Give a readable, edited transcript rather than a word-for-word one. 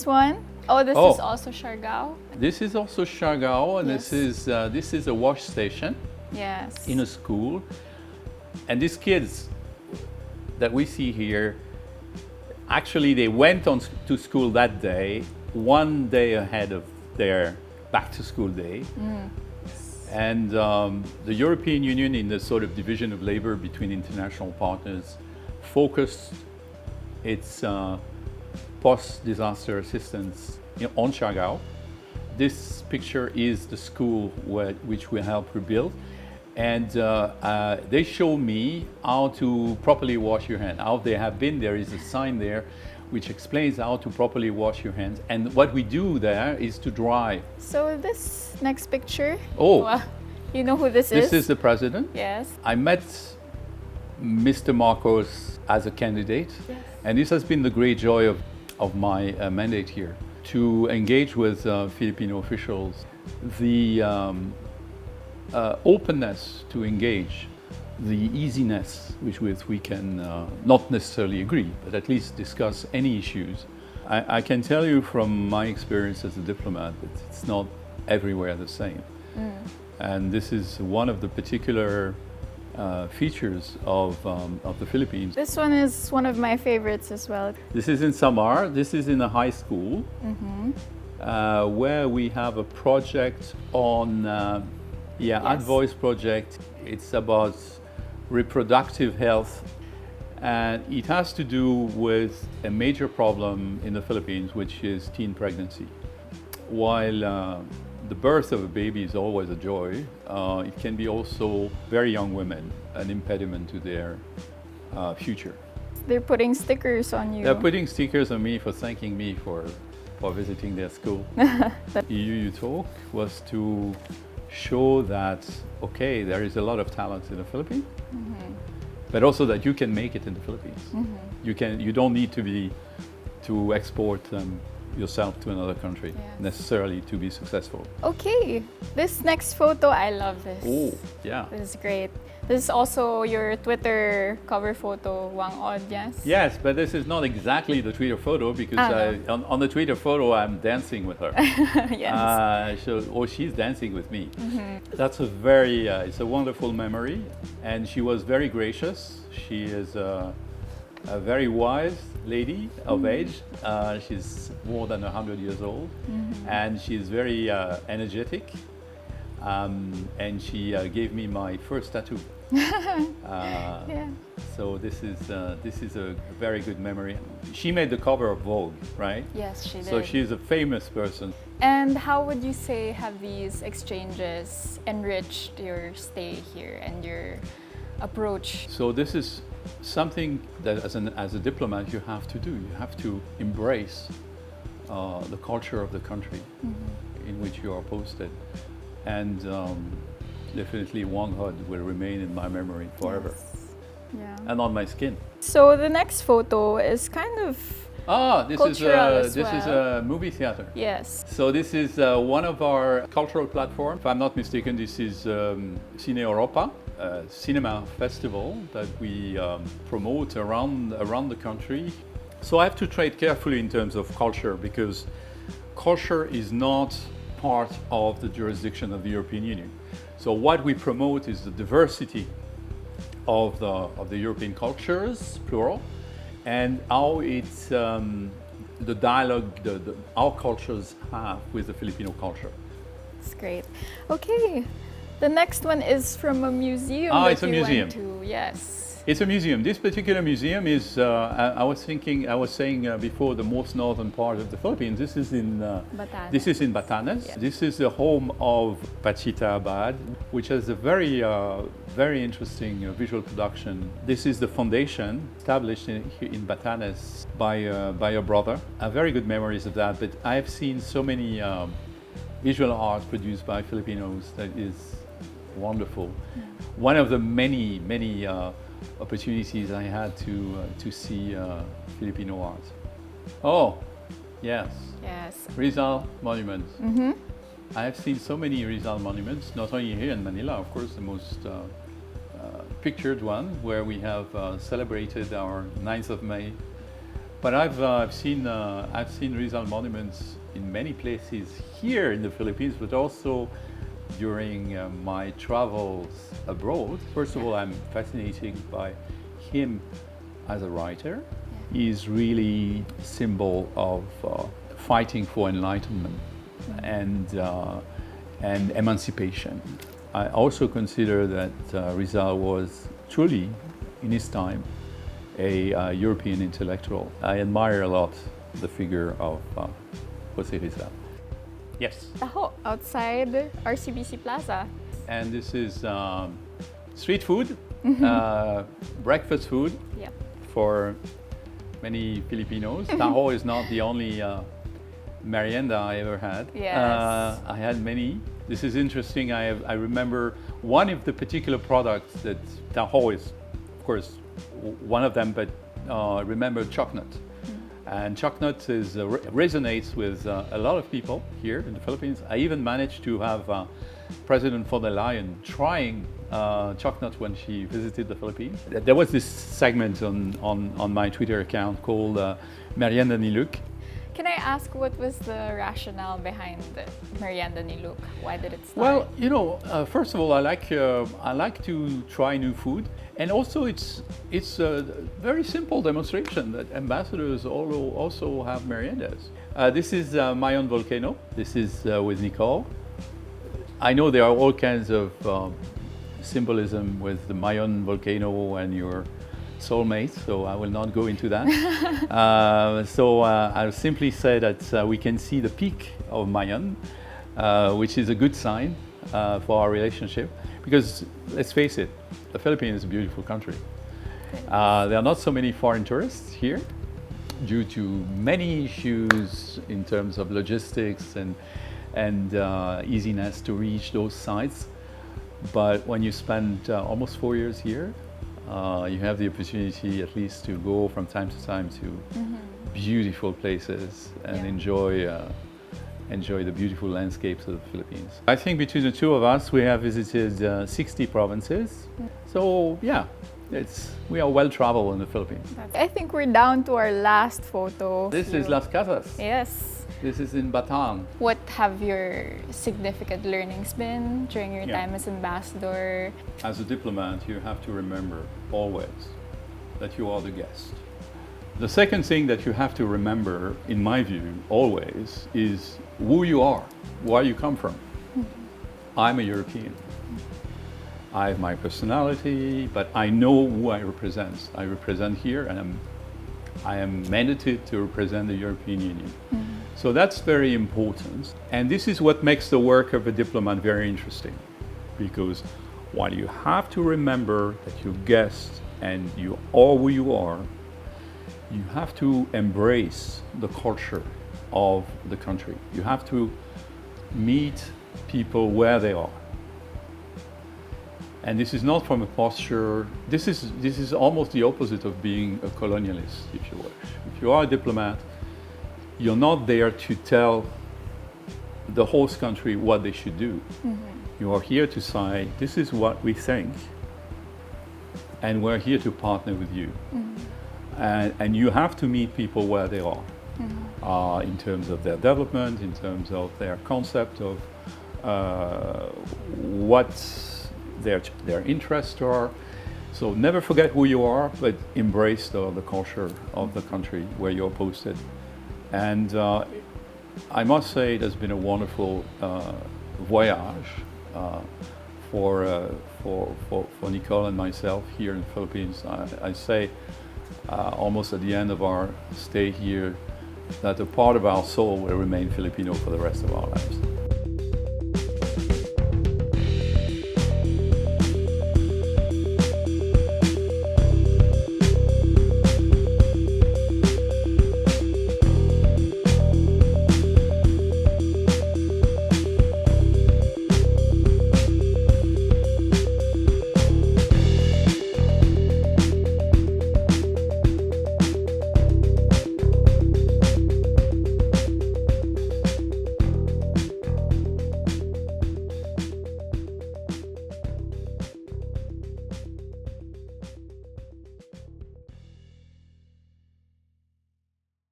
this one? Oh, this is also Siargao? This is also Siargao, and Yes. this is a wash station Yes. in a school. And these kids that we see here, actually they went on to school that day, one day ahead of their back to school day. And the European Union, in the sort of division of labor between international partners, focused its post-disaster assistance on Siargao. This picture is the school which we help rebuild. And they show me how to properly wash your hands. How they have been, there is a sign there which explains how to properly wash your hands. And what we do there is to dry. So this next picture, Oh, well, you know who this is? this is the president. Yes. I met Mr. Marcos as a candidate, Yes. and this has been the great joy of my mandate here, to engage with Filipino officials. The openness to engage, the easiness with which we can not necessarily agree, but at least discuss any issues. I can tell you from my experience as a diplomat that it's not everywhere the same. And this is one of the particular features of the Philippines. This one is one of my favorites as well. This is in Samar. This is in a high school where we have a project on, Ad Voice project. It's about reproductive health, and it has to do with a major problem in the Philippines, which is teen pregnancy. While the birth of a baby is always a joy, it can be also very young women an impediment to their future. They're putting stickers on you. They're putting stickers on me for thanking me for visiting their school. EU Talk was to show that, okay, there is a lot of talent in the Philippines, but also that you can make it in the Philippines. You don't need to export yourself to another country necessarily to be successful. Okay, this next photo, I love this. Oh, yeah. This is great. This is also your Twitter cover photo, Wang Od, yes? Yes, but this is not exactly the Twitter photo because on the Twitter photo I'm dancing with her. Yes. She's dancing with me. That's it's a wonderful memory, and she was very gracious. She is a very wise lady of age. She's more than 100 years old, and she's very energetic. And she gave me my first tattoo. So this is a very good memory. She made the cover of Vogue, right? Yes, she did. So she's a famous person. And how would you say have these exchanges enriched your stay here and your approach? So this is something that as a diplomat you have to do. You have to embrace the culture of the country in which you are posted. And definitely Wang Hud will remain in my memory forever. Yes. Yeah. And on my skin. So the next photo is kind of cultural as this is a movie theater. Yes. So this is one of our cultural platforms. If I'm not mistaken, this is Cine Europa, a cinema festival that we promote around the country. So I have to trade carefully in terms of culture, because culture is not part of the jurisdiction of the European Union. So what we promote is the diversity of the European cultures, plural, and how it's the dialogue our cultures have with the Filipino culture. That's great. Okay, the next one is from a museum. It's a museum. Went to. Yes. It's a museum. This particular museum is, I was saying before, the most northern part of the Philippines. This is in Batanes. This is in Batanes. Yeah. This is the home of Pachita Abad, which has a very interesting visual production. This is the foundation established in Batanes by a brother. I have very good memories of that, but I have seen so many visual art produced by Filipinos that is wonderful. Yeah. One of the many opportunities I had to see Filipino art. Oh, yes. Yes. Rizal monuments. I have seen so many Rizal monuments, not only here in Manila, of course, the most pictured one, where we have celebrated our 9th of May But I've seen Rizal monuments in many places here in the Philippines, but also during my travels abroad. First of all, I'm fascinated by him as a writer. He's really a symbol of fighting for enlightenment and emancipation. I also consider that Rizal was truly, in his time, a European intellectual. I admire a lot the figure of José Rizal. Yes. Taho, outside RCBC Plaza. And this is street food, breakfast food Yep. for many Filipinos. Taho is not the only merienda I ever had. Yes. I had many. This is interesting. I remember one of the particular products that Taho is, of course, one of them, but remember chocolate. And chocolate resonates with a lot of people here in the Philippines. I even managed to have President von der Leyen trying chocolate when she visited the Philippines. There was this segment on my Twitter account called Merienda ni Luc. Can I ask what was the rationale behind the Merienda ni Luc? Why did it start? Well, you know, first of all, I like to try new food, and also it's a very simple demonstration that ambassadors also have meriendas. This is Mayon volcano. This is with Nicole. I know there are all kinds of symbolism with the Mayon volcano and your soulmate, so I will not go into that. I'll simply say that we can see the peak of Mayon, which is a good sign for our relationship, because let's face it, the Philippines is a beautiful country. There are not so many foreign tourists here due to many issues in terms of logistics and easiness to reach those sites. But when you spend almost 4 years here, you have the opportunity at least to go from time to time to beautiful places and enjoy the beautiful landscapes of the Philippines. I think between the two of us, we have visited 60 provinces. So yeah, we are well traveled in the Philippines. I think we're down to our last photo. This is Las Casas. Yes. This is in Bataan. What have your significant learnings been during your time as ambassador? As a diplomat, you have to remember always that you are the guest. The second thing that you have to remember, in my view, always, is who you are, where you come from. I'm a European. I have my personality, but I know who I represent. I represent here, and I am mandated to represent the European Union. So that's very important. And this is what makes the work of a diplomat very interesting. Because while you have to remember that you're guest and you are who you are, you have to embrace the culture of the country. You have to meet people where they are. And this is not from a posture, this is almost the opposite of being a colonialist, if you wish. If you are a diplomat, you're not there to tell the host country what they should do. You are here to say, this is what we think, and we're here to partner with you. And you have to meet people where they are, in terms of their development, in terms of their concept of what their interests are. So never forget who you are, but embrace the culture of the country where you're posted. And I must say it has been a wonderful voyage for Nicole and myself here in the Philippines. I say almost at the end of our stay here that a part of our soul will remain Filipino for the rest of our lives.